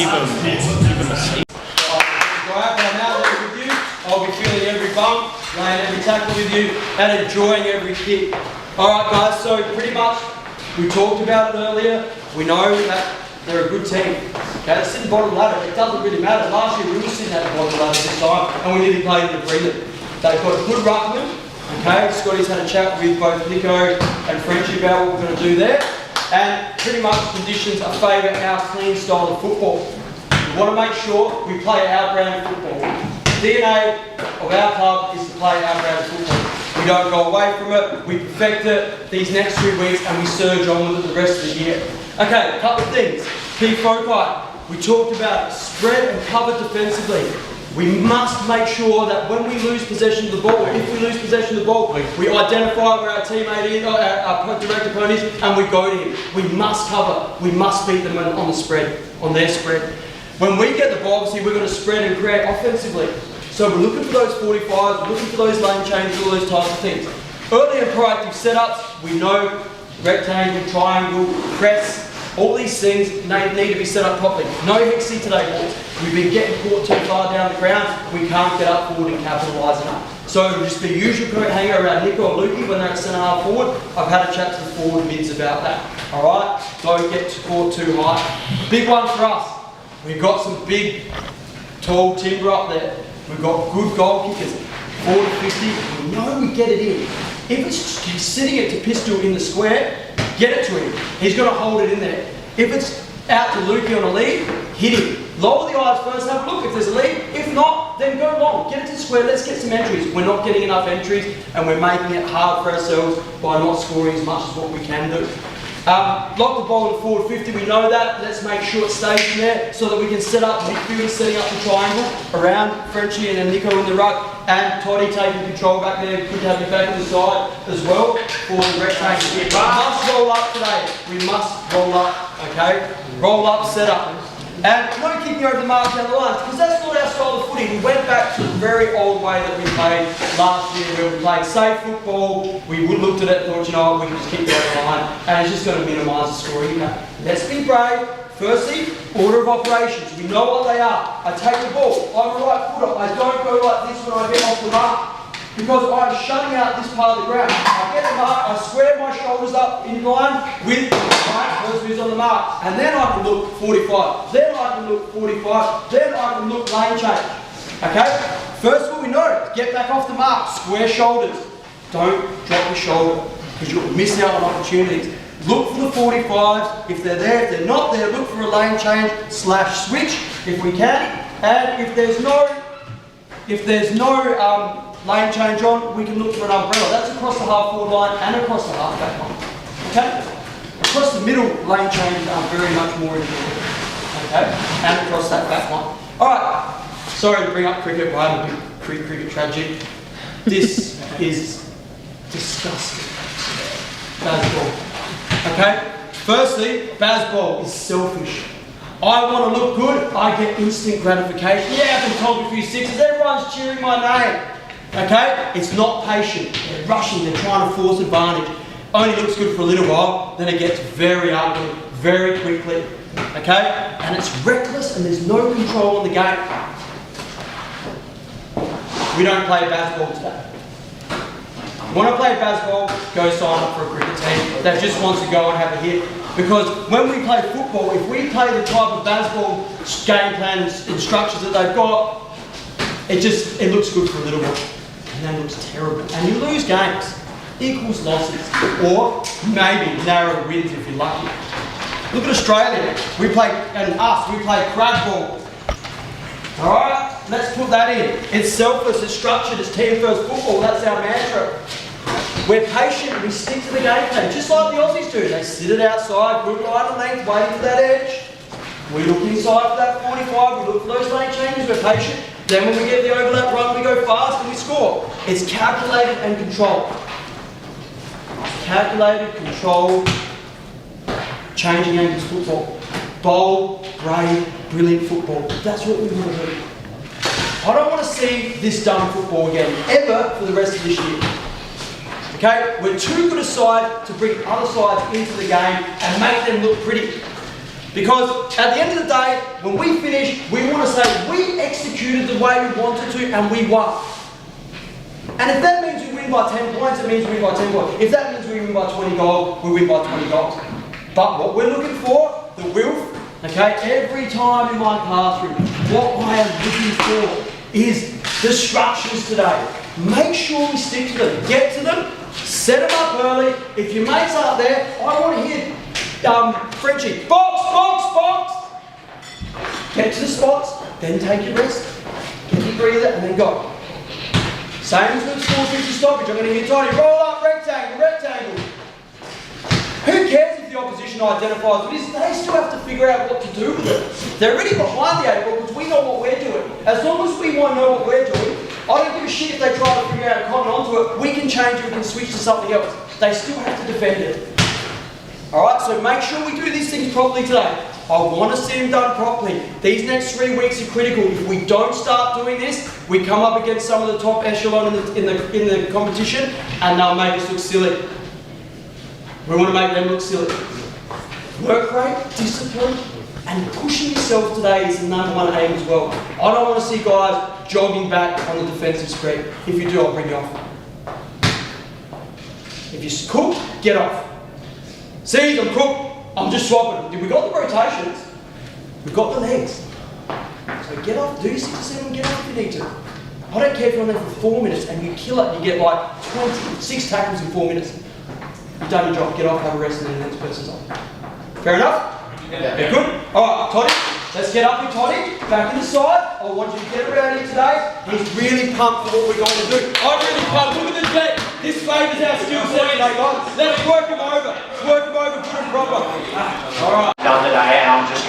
give them a seat. Right, now that with you, I'll be feeling every bump, laying every tackle with you, and enjoying every kick. Alright guys, so pretty much, we talked about it earlier, we know that they're a good team. Okay, they're sitting bottom ladder, it doesn't really matter. Last year we were sitting at the bottom ladder this time, and we nearly played in the prelim. They've got a good ruckman. Okay, Scotty's had a chat with both Nico and Frenchie about what we're going to do there. And pretty much conditions are favour our clean style of football. We want to make sure we play our brand of football. The DNA of our club is to play our brand of football. We don't go away from it, we perfect it these next 2 weeks and we surge on with it the rest of the year. Okay, a couple of things. Key foci. We talked about spread and cover defensively. We must make sure that when we lose possession of the ball, if we lose possession of the ball, we identify where our teammate is, our direct opponent is, and we go to him. We must cover. We must beat them on the spread, on their spread. When we get the ball, obviously we're going to spread and create offensively. So we're looking for those 45s, we're looking for those lane changes, all those types of things. Early and proactive setups, we know rectangle, triangle, press, all these things need to be set up properly. No hexy today, boys. We've been getting caught too far down the ground. We can't get up forward and capitalise enough. So it'll just be usual hang around Nico or Lukey when they're at centre half forward. I've had a chat to the forward mids about that. Alright? Don't get caught too high. Big one for us. We've got some big, tall timber up there. We've got good goal kickers. 40, 50. We know we get it in. If it's sitting it to pistol in the square, get it to him. He's going to hold it in there. If it's out to Lukey on a lead, hit him. Lower the eyes first, have a look if there's a lead. If not, then go long. Get it to the square, let's get some entries. We're not getting enough entries and we're making it hard for ourselves by not scoring as much as what we can do. Lock the ball in forward 50, we know that. Let's make sure it stays in there so that we can set up midfield, setting up the triangle around Frenchie and then Nico in the ruck and Toddy taking control back there. Good to have you back on the side as well for the rectangle. We must roll up today. We must roll up, okay? Roll up, set up. And no kicking over the mark down the line, because that's not our style of footy. We went back to the very old way that we played last year, where we played safe football. We looked at it and thought, you know what, we can just kick it over the line, and it's just going to minimise the scoring impact. Let's be brave. Firstly, order of operations. We know what they are. I take the ball, I'm a right footer. I don't go like this when I get off the mark, because I'm shutting out this part of the ground. I get the mark, I square my shoulders up in line with my person who's on the mark, and then I can look 45, then I can look 45, then I can look lane change. Okay? First of all, we know, get back off the mark, square shoulders. Don't drop your shoulder, because you'll miss out on opportunities. Look for the 45s, if they're there, if they're not there, look for a lane change / switch, if we can, and if there's no lane change on, we can look for an umbrella. That's across the half forward line and across the half back line. Okay? Across the middle, lane changes are very much more important. Okay? And across that back line. Alright. Sorry to bring up cricket, but I'm a big cricket tragedy. This is disgusting. Baseball. Okay? Firstly, baseball is selfish. I want to look good, I get instant gratification. Yeah, I've been told a few sixes, everyone's cheering my name. Okay? It's not patient. They're rushing, they're trying to force advantage. Only looks good for a little while, then it gets very ugly, very quickly. Okay? And it's reckless and there's no control on the game. We don't play basketball today. You want to play basketball, go sign up for a cricket team that just wants to go and have a hit. Because when we play football, if we play the type of basketball game plans and structures that they've got, it looks good for a little while. And then it looks terrible. And you lose games. Equals losses. Or maybe narrow wins if you're lucky. Look at Australia. We play crab ball. Alright? Let's put that in. It's selfless, it's structured, it's team first football. That's our mantra. We're patient, we stick to the game plan, just like the Aussies do. They sit it outside, good line of length, waiting for that edge. We look inside for that 45, we look for those lane changes, we're patient. Then when we get the overlap run, we go fast and we score. It's calculated and controlled. Calculated, controlled, changing angles football. Bold, brave, brilliant football. That's what we want to do. I don't want to see this dumb football again, ever, for the rest of this year. Okay? We're too good a side to bring other sides into the game and make them look pretty. Because at the end of the day, when we finish, we want to say we executed the way we wanted to and we won. And if that means we win by 10 points, it means we win by 10 points. If that means we win by 20 goals, we win by 20 goals. But what we're looking for, the will, okay, every time in my classroom, what I am looking for is the structures today. Make sure we stick to them. Get to them, set them up early. If your mates aren't there, I want to hear Frenchie, box, box, box. Get to the spots, then take your rest, get your breather, and then go. Same as with 450 stoppage. I'm going to hear Tony, roll up, rectangle, rectangle. Who cares if the opposition identifies with this? They still have to figure out what to do with it. They're already behind the 8 ball because we know what we're doing. As long as we want to know what we're doing, I don't give a shit if they try to figure out and cotton onto it. We can change it, we can switch to something else. They still have to defend it. Alright, so make sure we do these things properly today. I want to see them done properly. These next 3 weeks are critical. If we don't start doing this, we come up against some of the top echelon in the competition and they'll make us look silly. We want to make them look silly. Work rate, discipline, and pushing yourself today is the #1 aim as well. I don't want to see guys jogging back on the defensive spread. If you do, I'll bring you off. If you're cooked, get off. See, I'm cooked. I'm just swapping. We got the rotations. We've got the legs. So get off, do 6 or 7, get off if you need to. I don't care if you're on there for 4 minutes and you kill it, you get like 6 tackles in 4 minutes. You've done your job, get off, have a rest, and then the next person's on. Fair enough? Yeah. Good? Alright, Toddy, let's get up with Toddy, back in the side. I want you to get around here today. He's really pumped for what we're going to do. I'm really pumped, look at the jet. This favours our skill set today, guys. Let's work him over. Let's work him over, put him proper. Alright. Done today, and I'm just